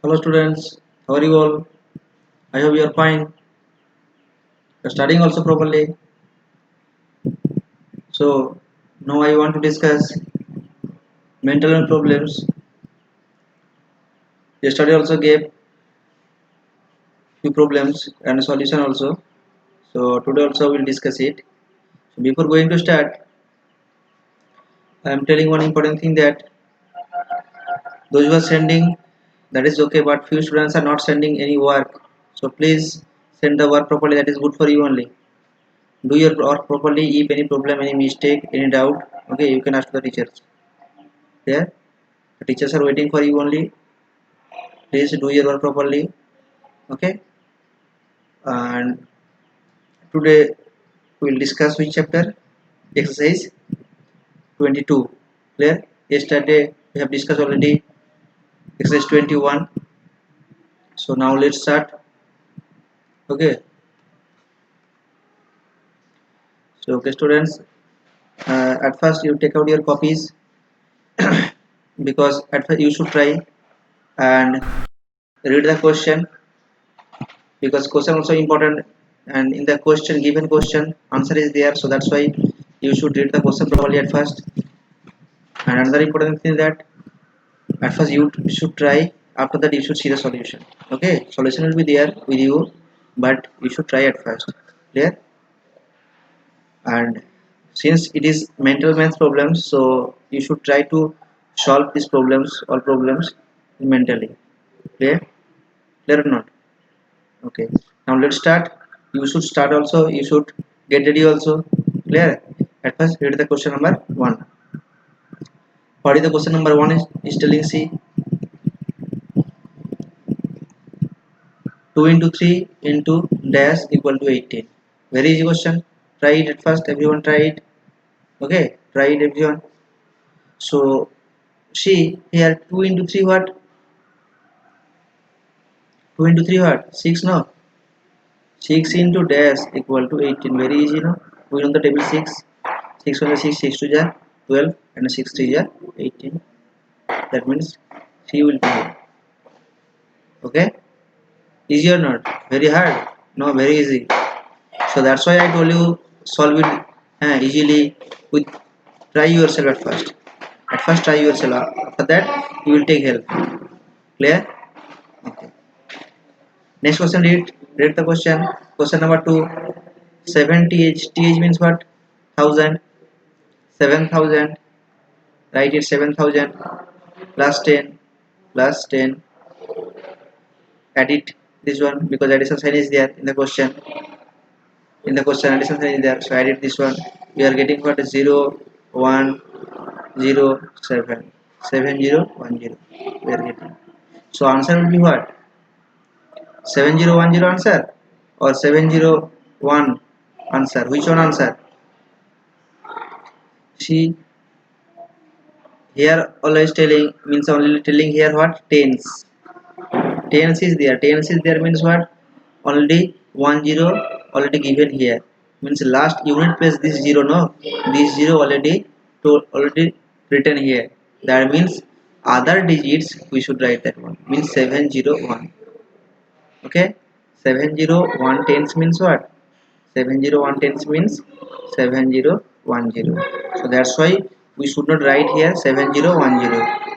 Hello students, how are you all? I hope you are fine. You are studying also properly. So now I want to discuss mental health problems. Yesterday also gave few problems and a solution also. So today also we'll discuss it. So before going to start, I am telling one important thing that those who are sending, that is okay, but few students are not sending any work. So please send the work properly. That is good for you only. Do your work properly. If any problem, any mistake, any doubt, okay, you can ask the teachers. There, the teachers are waiting for you only. Please do your work properly. Okay, and today we will discuss which chapter? Exercise 22. Clear? Yesterday we have discussed already exercise 21. So now let's start. Okay, so okay students, at first you take out your copies because at first you should try and read the question, because question also important, and in the question, given question, answer is there, so that's why you should read the question properly at first. And another important thing that at first you should try, after that you should see the solution. Okay, solution will be there with you, but you should try at first. Clear? And since it is mental math problems, so you should try to solve these problems, all problems, mentally. Clear? Clear or not? Okay, now let's start. You should start also, you should get ready also. Clear? At first read the question number 1. What is the question number 1 is telling? See, 2 into 3 into dash equal to 18. Very easy question. Try it at first. Everyone try it. Okay, try it everyone. So see here, 2 into 3 what? 2 into 3 what? 6 no? 6 into dash equal to 18. Very easy no? We know the table 6. 6 1 6, 6 2 ja 12 and 6 3 ja 18. That means C will be here. Okay? Easy or not? Very hard? No, very easy. So that's why I told you solve it easily with try yourself at first. At first try yourself. After that you will take help. Clear? Okay. Next question, read the question. Question number 2. 7th. Th means what? 1000. 7000. Write it 7000 plus 10 plus 10. Add it this one because addition sign is there in the question. In the question addition sign is there. So add it this one. We are getting what? 0 1 0 7 7 0 1 0. We are getting. So answer will be what? 7010 answer or 701 answer? Which one answer? See here always telling means only telling here what? Tens. Tens is there. Tens is there means what? Only 10 already given here. Means last unit place this 0 no? This 0 already written here. That means other digits we should write that one. Means 701. Okay? 701 tens means what? 701 tens means 7010. So that's why we should not write here 7010.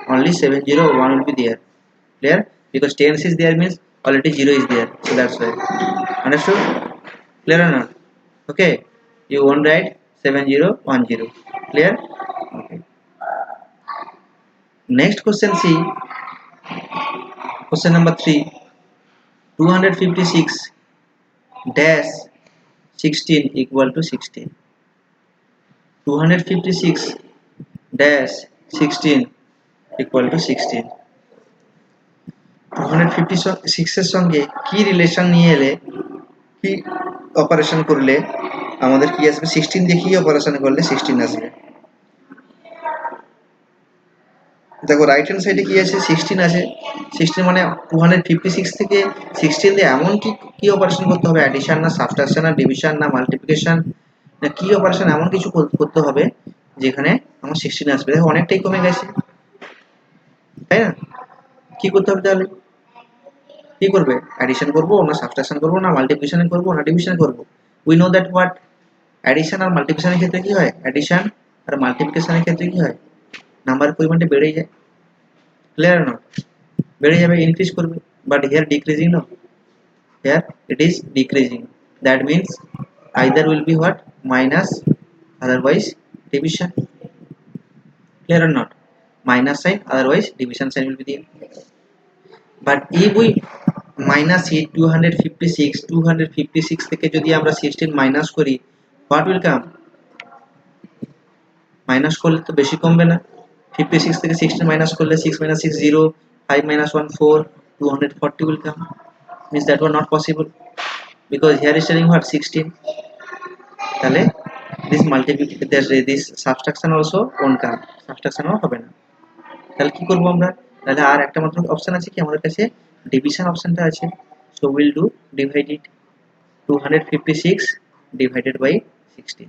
Only 701 will be there. Clear? Because tens is there means already 0 is there. So that's why. Understood? Clear or not? Okay. You won't write 7010. Clear? Okay. Next question, see. Question number 3. 256 dash 16 equal to 16. 256 dash 16 equal to 16. 256 এর সঙ্গে কি relation নিয়ে এলে, কি operation করলে আমাদের কি আসবে? 16 দিয়ে কি অপারেশন করলে 16 আসবে? দেখো রাইট হ্যান্ড সাইডে কি আছে? 16 আছে। 16 মানে 256 থেকে 16 দিয়ে এমন কি অপারেশন করতে হবে? অ্যাডিশন না সাবট্রাকশন না ডিভিশন না মাল্টিপ্লিকেশন না কি অপারেশন এমন কিছু করতে হবে যেখানে আমার 16 আসবে। দেখো অনেকটাই কমে গেছে, তাই না? কি করতে হবে তাহলে? কি করবে, অ্যাডিশন করবো না সাবট্রাকশন করবো না মাল্টিপ্লিকেশন করবো না ডিভিশন করবো। We know that what addition আর মাল্টিপ্লিকেশনের ক্ষেত্রে কি হয়, অ্যাডিশন আর মাল্টিপ্লিকেশনের ক্ষেত্রে কি হয়, নাম্বারের পরিমাণটা বেড়ে যায়, ক্লিয়ার নট, বেড়ে যাবে, ইনক্রিজ করবে, but here decreasing no, here it is decreasing, that means either will be what, minus, otherwise division, clear or not, minus sign otherwise division sign will be there. But if we minus it 256 থেকে যদি আমরা 16 minus করি, what will come, minus করলে তো বেশি কমবে না, 56 থেকে 16 মাইনাস করলে 6 minus 6 0, 5 minus 1 4, 240 will come, means that was not possible because here is telling what 16, তাহলে this multiplication this subtraction also won't come, subtraction হবে না, তাহলে কি করব আমরা, তাহলে আর একটা মাত্র অপশন আছে কি আমাদের কাছে, ডিভিশন অপশনটা আছে, so we'll do divide it, 256 divided by 16.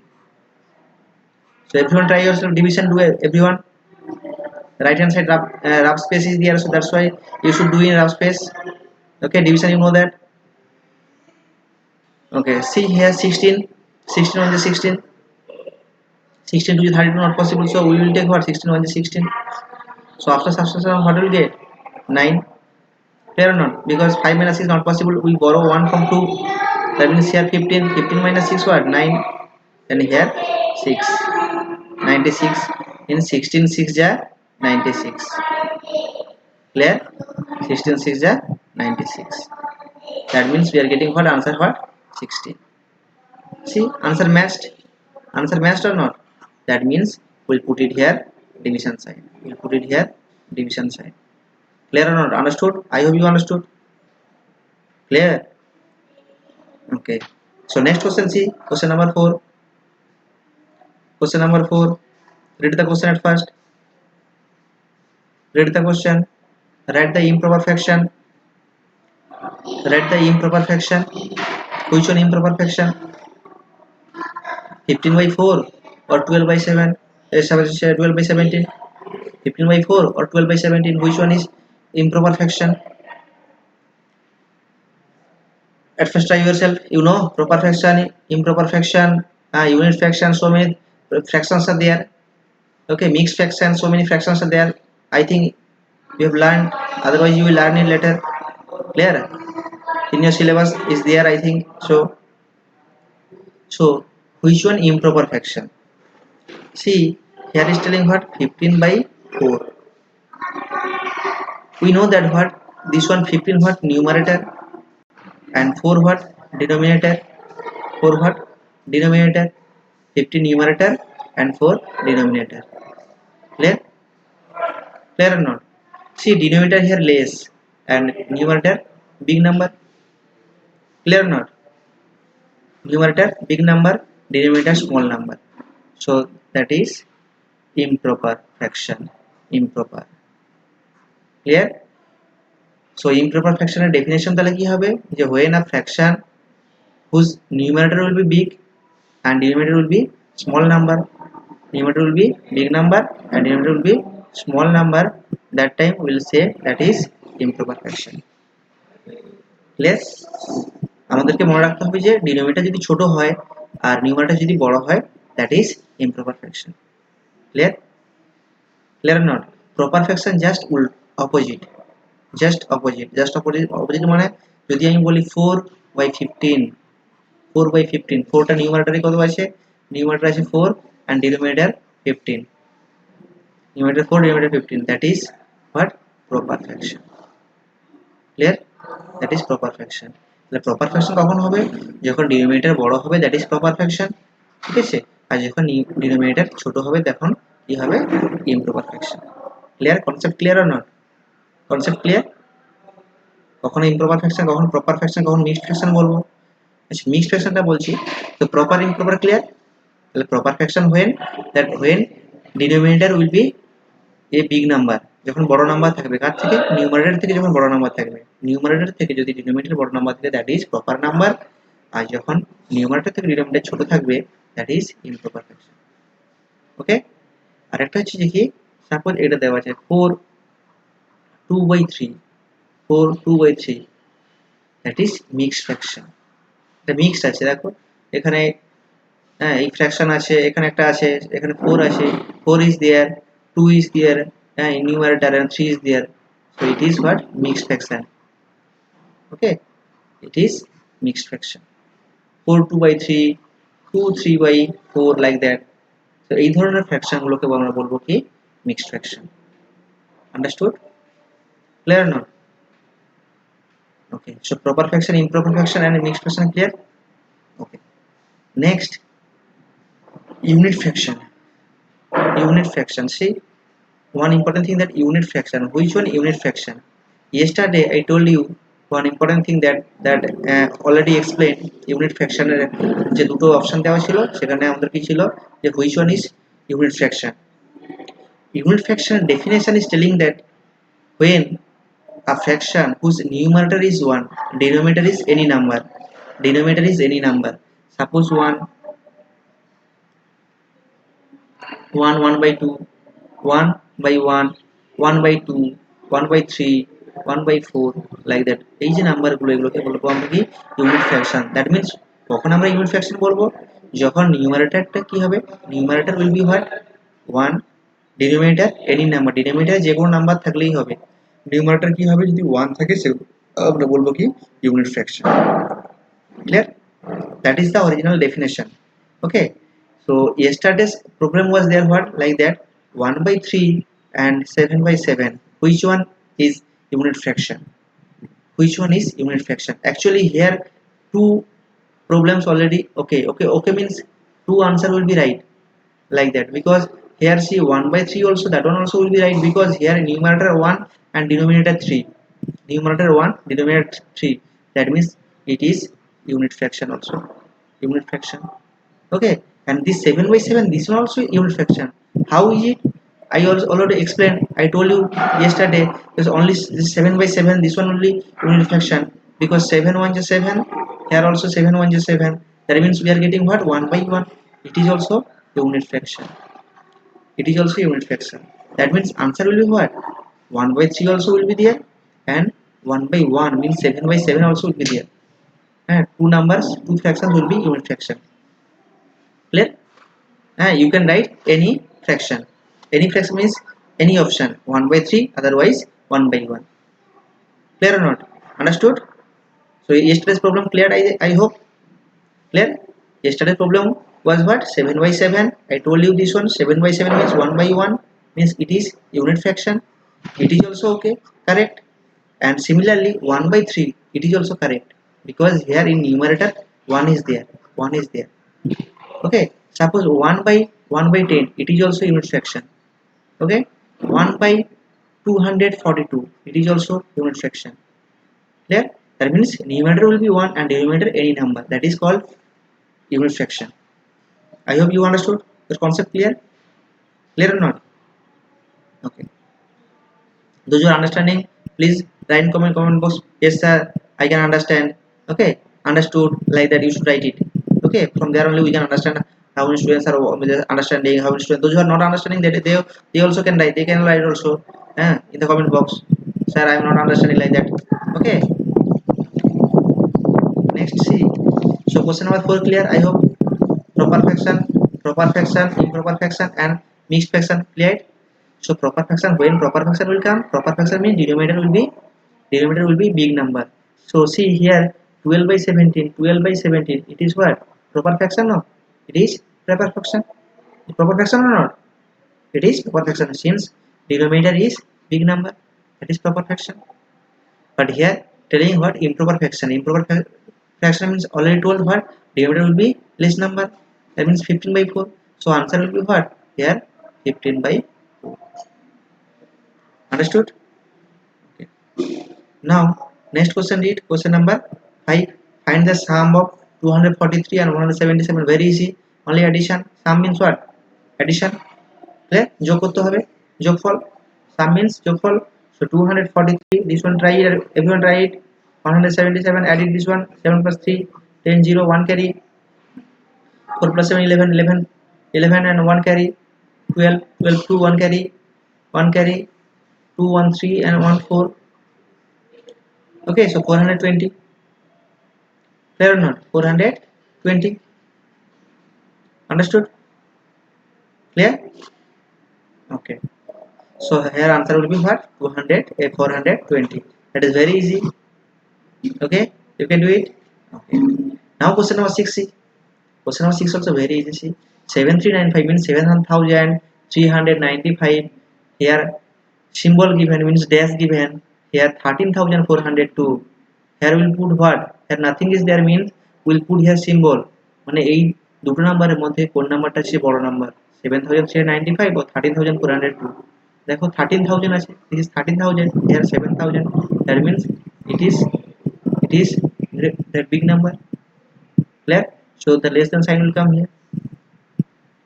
So everyone try yourself division, do everyone, right hand side rough space is there, so that's why you should do in rough space. Okay, division you know that. Okay, see here 16 on the 16, 16 to the 32 not possible, so we will take what, 16 on the 16, so after subtraction what will get, 9, clear or not, because 5 minus 6 not possible, we borrow 1 from 2, that means here 15 minus 6 what, 9, and here 6, 96, in 16 6 ja 96, clear, 16 6 ja 96, that means we are getting what answer, what, 16. See, answer matched or not, that means we'll put it here division sign, we'll put it here division sign, clear or not, understood, I hope you understood, clear. Okay, so next question, see question number 4, question number 4, read the question at first, read the question, write the improper fraction, write the improper fraction, which one improper fraction, 15 by 4 or 12 by 7, 12 by 17, 15 by 4 or 12 by 17, which one is improper fraction, at first try yourself, you know proper fraction, improper fraction, unit fraction, so many fractions are there, okay, mixed fraction, so many fractions are there, I think you have learned, otherwise you will learn it later, clear, in your syllabus is there I think so. So which one improper fraction, see here is telling what, 15 by 4, we know that what, this one 15 what numerator and 4 what denominator, 4 what denominator, 15 numerator and 4 denominator, clear, clear or not, see denominator here less and numerator big number, clear or not, numerator big number, denominator small number, so that is improper fraction, improper, clear. So improper fraction এর definition তাহলে কি হবে, যে when a fraction whose numerator will be big and denominator will be small number, numerator will be big number and denominator will be small number, that time we will say that is improper fraction, clear. আমাদেরকে মনে রাখতে হবে যে denominator যদি ছোট হয় আর numerator যদি বড় হয়, that is improper fraction, clear, clear or not, proper fraction just opposite, just opposite মানে যদি আমি বলি 4 by 15, 4 by 15, 4টা নিউমারেটরে কত আছে, নিউমারেটর আছে 4 and denominator 15, numerator 4 denominator 15, that is what, proper fraction, clear, that is proper fraction. তাহলে proper fraction কখন হবে, যখন denominator বড় হবে, that is proper fraction, ঠিক আছে, আর যখন denominator ছোট হবে তখন কি হবে, improper fraction, clear, concept clear or not, concept clear, কখন improper fraction, কখন proper fraction, কখন mixed fraction বলবো, আচ্ছা mixed fractionটা বলছি, তো proper improper clear, তাহলে proper fraction when denominator will be a big number, যখন বড় নাম্বার থাকবে, কার থেকে, নিউমারেটর থেকে যখন বড় নাম্বার থাকবে, নিউমারেটর থেকে যদি ডিনোমিনেটর বড় নাম্বার থাকে, দ্যাট ইজ প্রপার নাম্বার, আর যখন নিউমারেটর থেকে ডিনোমিনেটর ছোট থাকবে, দ্যাট ইজ ইমপ্রপার ফ্র্যাকশন, ওকে। আরেকটা হচ্ছে দেখি, সাপোজ এটা দেওয়া আছে 4 2/3, 4 2/3, that is mixed fraction. এটা মিক্সড আছে, দেখো এখানে হ্যাঁ এই ফ্র্যাকশন আছে, এখানে একটা আছে, এখানে 4 আছে, 4 is there, 2 is there, in numerator and 3 is there, so it is what mixed fraction. Okay, it is mixed fraction. 4 2 by 3, 2 3 by 4, like that. So এই ধরনের ফ্র্যাকশন গুলোকে আমরা বলবো কি mixed fraction. Understood? Clear or not? Okay, so proper fraction, improper fraction and mixed fraction clear? Okay, next unit fraction. Unit fraction, see one important thing, that unit fraction. Which one unit fraction? Yesterday I told you one important thing that already explained. Unit fraction এর যে দুটো option দেওয়া ছিল সেখানে আমাদের কি ছিল, যে which one is unit fraction. Unit fraction definition is telling that when a fraction whose numerator is 1, denominator is any number, denominator is any number, suppose 1 1 by 2, 1 by 1, 1 by 2, 1 by 3, 1 by 4, like that. এই যে নাম্বারগুলো এগুলোকে বলবো আমরা কি unit fraction. That means কখন আমরা unit fraction বলবো, যখন নিউমারেটরটা কি হবে, numerator will be what 1, denominator any number, denominator যে কোনো নাম্বার থাকলেই হবে, নিউমারেটর কি হবে যদি 1 থাকে সেগুলো আমরা বলবো কি unit fraction. Clear? That is the original definition. Okay, so yesterday's problem was there what like that 1 by 3 and 7 by 7, which one is unit fraction, which one is unit fraction. Actually here two problems already. Okay means two answer will be right, like that, because here see 1 by 3 also, that one also will be right, because here numerator 1 and denominator 3, numerator 1 denominator 3, that means it is unit fraction also, unit fraction. Okay, and this 7 by 7, this one also unit fraction. How is it? I also already explained, I told you yesterday, there's only this 7 by 7, this one only unit fraction, because 7 1 is 7, here also 7 1 is 7, that means we are getting what 1 by 1, it is also unit fraction, it is also unit fraction. That means answer will be what 1 by 3 also will be there, and 1 by 1 means 7 by 7 also will be there, and two numbers, two fractions will be unit fraction. Clear? You can write any fraction. Any fraction means any option, 1 by 3, otherwise 1 by 1. Clear or not? Understood? So yesterday's problem cleared, I hope. Clear? Yesterday's problem was what 7 by 7. I told you this one 7 by 7 means 1 by 1, means it is unit fraction. It is also okay, correct. And similarly 1 by 3, it is also correct, because here in numerator 1 is there, 1 is there. Okay, suppose 1 by 10, it is also unit fraction. Okay, 1 by 242, it is also unit fraction. Clear? That means numerator will be 1 and denominator any number, that is called unit fraction. I hope you understood the concept. Clear? Clear or not? Okay, those who are understanding, please write in comment box, yes sir, I can understand. Okay, understood, like that you should write it. Okay, from there only we can understand how many students are understanding, how many students, those who are not understanding, that they also can write, they can write also in the comment box, sir I am not understanding, like that. Okay, next see, so question number 4 clear, I hope. Proper fraction, improper fraction and mixed fraction cleared. So proper fraction, when proper fraction will come, proper fraction means denominator will be big number. So see here 12 by 17, 12 by 17, it is what proper fraction? No, it is proper fraction. Proper fraction or not? It is proper fraction, since denominator is big number, that is proper fraction. But here telling what improper fraction. Improper fraction means already told what denominator will be less number, that means 15 by 4. So answer will be what here 15 by 4. Understood? Okay. Now next question, read question number 5. Find the sum of 243 and 177. Very easy, only addition. Sum means what? Addition. Clear? যোগ করতে হবে, যোগফল. Sum means যোগফল. So 243, this one try it, everyone try it. 177, added this one, 7 plus 3, 10 0, 1 carry. 4 plus 7 11, 11 and 1 carry. 12 2, 1 carry, 1 carry, 2 1 3 and 1 4. Okay, so 420. Clear or not? 420. Understood? Clear? Okay. So here answer will be what? 200 420. That is very easy. Okay, you can do it. Okay. Now question number 6. See. Question number 6 also very easy. See. 7395 means 7395. Here symbol given means dash given. Here 13,402. Here we'll put what? Here nothing is there means we'll put here symbol. মানে এই দুটো নাম্বারের মধ্যে কোন নাম্বারটা হচ্ছে বড় number 7395 or 13402 দেখো 13000 আছে this is 13000 here 7000 that means it is that big number clear so the less than sign will come here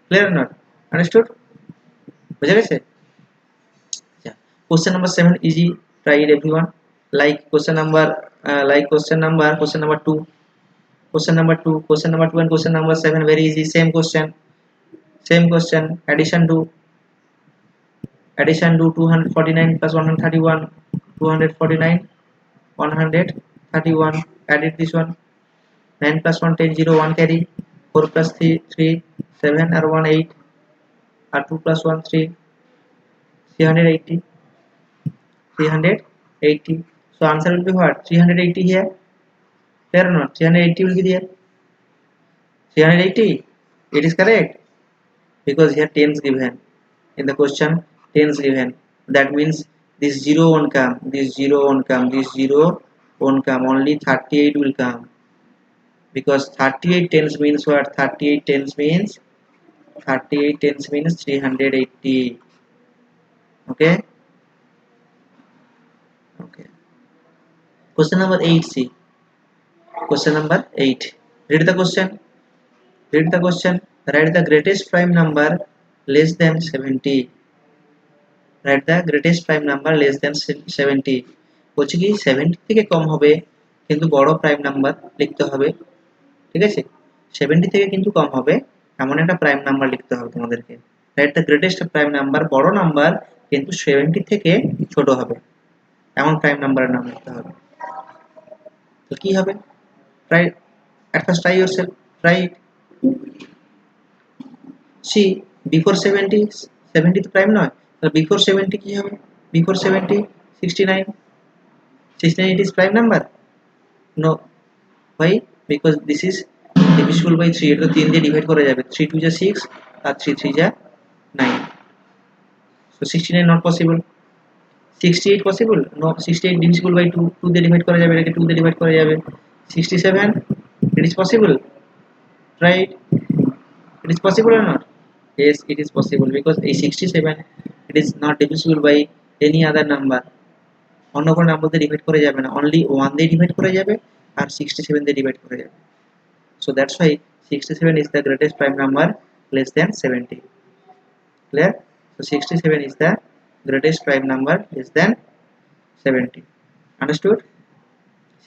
clear or not understood বুঝা গেছে yeah. Question number 7 easy try it everyone like question number 2 question number 2 and question number 7 very easy same question addition to 249 plus 131 249 131 added this one 9 plus 1 10 0 1 carry 4 plus 3 3 7 or 1 8 or 2 plus 1 3 380 380 so answer will be what 380 here fair or not 380 will be there 380 it is correct because here tens given in the question tens given that means this 0 won't come this 0 won't come this 0 won't come only 38 will come because 38 tens means what 38 tens means 380 okay okay question number 8 see question number 8 read the question write the greatest prime number less than 70 write the greatest prime number less than 70 বলছে কি 70 থেকে কম হবে কিন্তু বড় prime number লিখতে হবে ঠিক আছে 70 থেকে কিন্তু কম হবে এমন একটা প্রাইম নাম্বার লিখতে হবে তোমাদেরকে write the greatest prime number বড় নাম্বার কিন্তু 70 থেকে ছোট হবে এমন প্রাইম নাম্বারের নাম লিখতে হবে তো কি হবে try at first try yourself try it see before 70 70 তো প্রাইম নয় তাহলে before 70 কি হবে before 70 69 69 it is prime number no why because this is divisible by 3 এটা 3 দিয়ে ডিভাইড করা যাবে 3 2 যা 6 আর 3 3 যা 9 so 69 not possible 68 possible no 68 divisible by 2 2 দিয়ে ডিভাইড করা যাবে এটাকে 2 দিয়ে ডিভাইড করা যাবে 67 it is possible right it is possible or not yes it is possible because a 67 it is not divisible by any other number অন্য কোনো number দিয়ে ডিভাইড করা যাবে না only 1 দিয়ে ডিভাইড করা যাবে আর 67 দিয়ে ডিভাইড করা যাবে so that's why 67 is the greatest prime number less than 70 clear so 67 is the greatest prime number less than 70 understood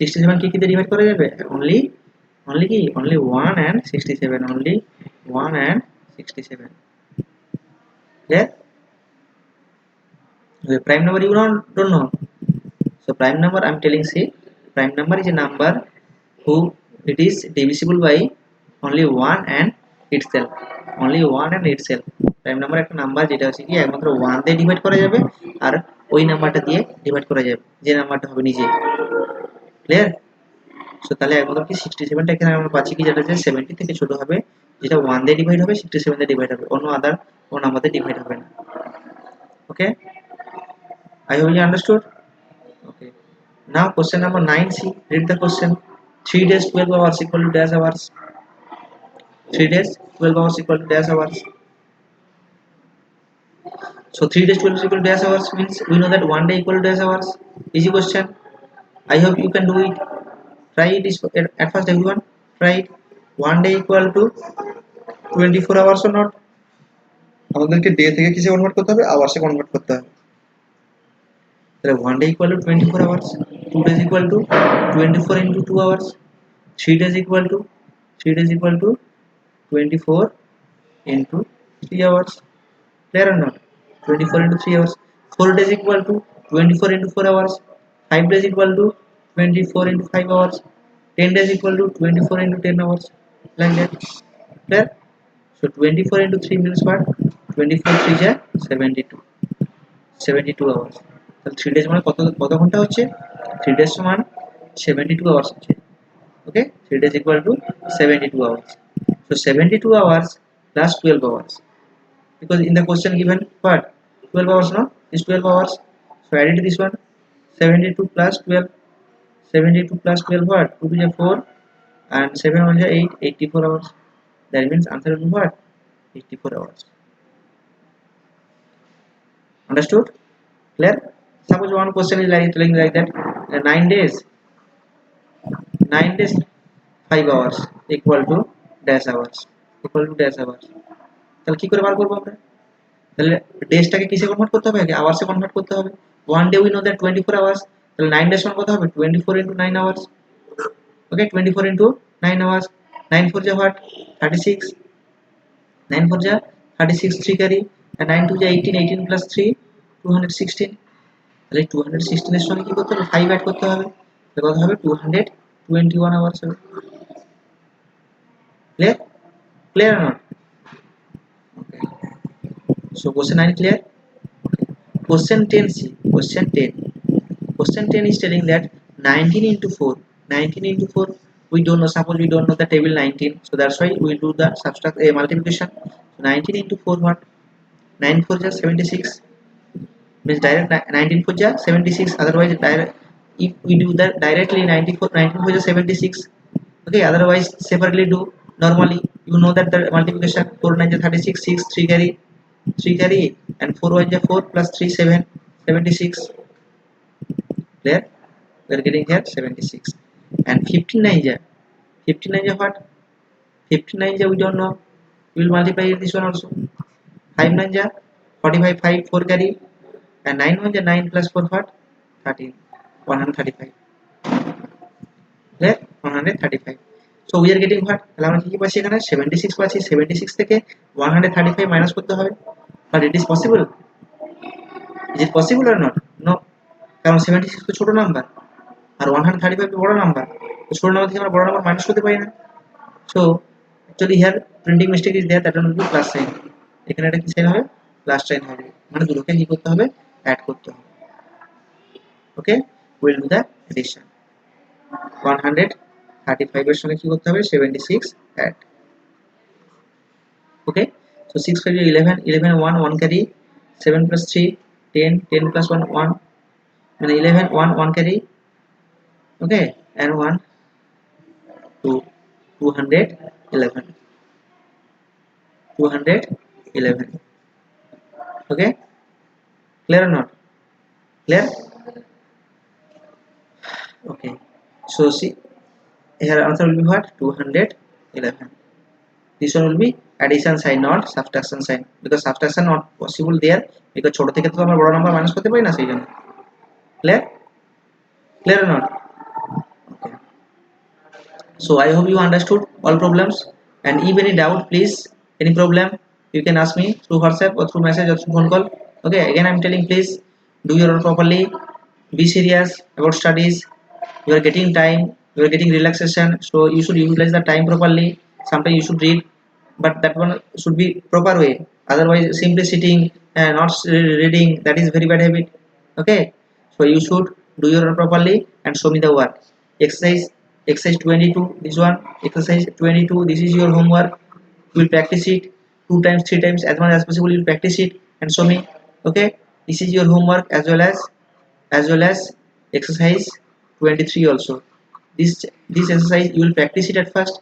67 কি কি দিয়ে ডিভাইড করা যাবে only কি only 1 and 67 only 1 and 67 clear the prime number you don't know so prime number I'm telling see prime number is a number who it is divisible by only 1 and itself only 1 and itself prime number একটা number যেটা হচ্ছে কি একমাত্র 1 দিয়ে divide করা যাবে আর ওই নাম্বারটা দিয়ে ডিভাইড করা যাবে যে নাম্বারটা হবে নিজে ক্লিয়ার সো তাহলে একমাত্র কি 67 টা এখানে আমরা পাচ্ছি কি যেটা যে 70 থেকে ছোট হবে যেটা 1 দিয়ে ডিভাইড হবে 67 দিয়ে ডিভাইড হবে অন্য আদার কোন নাম্বার দিয়ে ডিভাইড হবে না ওকে I hope you understood okay now question number 9 see read the question 3 days 12 hours equal to dash hours 3 days 12 hours equal to dash hours so 3 days 12 equal to dash hours means we know that 1 day equal to dash hours easy question I hope you can do it try it at first everyone try it 1 day equal to 24 hours or not আমাদেরকে day থেকে কিসে convert করতে হবে আওয়ার্সে convert করতে হবে তাহলে 1 day equal to 24 hours 2 days equal to 24 into 2 hours 3 days equal to 24 into 3 hours clear or not 24 into 3 hours 4 days equal to 24 into 4 hours 5 days equal to 24 into 5 hours 10 days equal to 24 into 10 hours, like that. Clear? So 24 into 3 means what? 24 3 ja 72, 72 hours. তাহলে 3 days মানে কত ঘন্টা হচ্ছে? 3 days সমান 72 hours হচ্ছে। Okay, 3 days equal to 72 hours. So 72 hours plus 12 hours, because in the question given what, 12 hours, no, is 12 hours. So add it this one, 72 plus 12, 72 plus 12 what, 2 to the 4 and 7 1 is 8, 84 hours. That means answer will be what, 84 hours. Understood? Clear? Suppose one question is like telling like that, 9 days 9 days 5 hours equal to dash hours, equal to dash hours. তাহলে কি করে বার করব আমরা? তাহলে ডেজটাকে কিসে convert করতে হবে? আগে আওয়ার্সে কনভার্ট করতে হবে। One day we know that 24 hours. তাহলে 9 ডেজ সমান কত হবে? 24 into 9 hours. Okay, 24 into 9 hours. 9 4 ja what? 36. 9 4 ja 36, 3 carry, and 9 2 ja 18, 18 plus 3 216. তাহলে 216 এর সঙ্গে কি করতে হবে? 5 অ্যাড করতে হবে। তাহলে কত হবে? 221 আওয়ার্স হবে। Clear? Clear or not? So question 9 clear? Question 10c. Question 10. Question 10 is telling that 19 into 4. 19 into 4. We don't know. Suppose we don't know the table 19. So that's why we do the subtract multiplication. So 19 into 4 what? 9 4 just 76. Means direct 19 4 just 76. Otherwise direct, if we do that directly 94 19 4 just 76. Okay. Otherwise separately do. Normally you know that the multiplication 4 9 just 36, 6 3 carry, 3 carry, and 4 1 just 4 plus 3 7, 76. Clear? We are getting here 76. And 59 ja, 59 ja what? 59 ja we don't know. We will multiply this one also. 5 9 ja 45, 5 4 carry, and 9 1 ja 9 plus 4 what? 13, 135. Clear? 135. So we are getting what? তাহলে আমরা কি পাচ্ছি এখানে 76 পাচ্ছি। 76 থেকে 135 minus করতে হবে। But it is possible. Is it possible or not? No. কারণ 76 তো ছোট নাম্বার আর 135 তো বড় নাম্বার। তো ছোট নাম্বার থেকে আমরা বড় নাম্বার মাইনাস করতে পারি না। So actually here printing mistake is there, that one will be plus sign. এখানে এটা কি সাইন হবে? প্লাস সাইন হবে। মানে দুটোকে কি করতে হবে? অ্যাড করতে হবে। ওকে, উইল ডু দ্য এডিশন। 135 এর সঙ্গে কি করতে হবে? 76 অ্যাড। ওকে, so 6 5 11, 11 1 1 carry, 7 plus 3 10, 10 plus 1 1, মানে 11 1 1 carry. Okay, and 1 2, 211, 211. Okay, clear or not? Clear? Okay, so see here answer will be what? 211. This one will be addition sign, not subtraction sign, because subtraction not possible there, because ছোট থেকে তো আমরা বড় number minus করতে পারি না, সেই জন্য। Clear? Clear or not? Okay. So I hope you understood all problems, and if any doubt, please, any problem, you can ask me through WhatsApp or through message or through phone call. Okay, again I'm telling, please do your work properly, be serious about studies. You are getting time, you are getting relaxation, so you should utilize the time properly. Sometimes you should read, but that one should be proper way. Otherwise simply sitting and not reading, that is very bad habit. Okay, so you should do your work properly and show me the work. Exercise 22, this one, exercise 22, this is your homework. You will practice it 2 times 3 times as much as possible. You will practice it and show me. Okay, this is your homework, as well as exercise 23 also. This exercise you will practice it at first,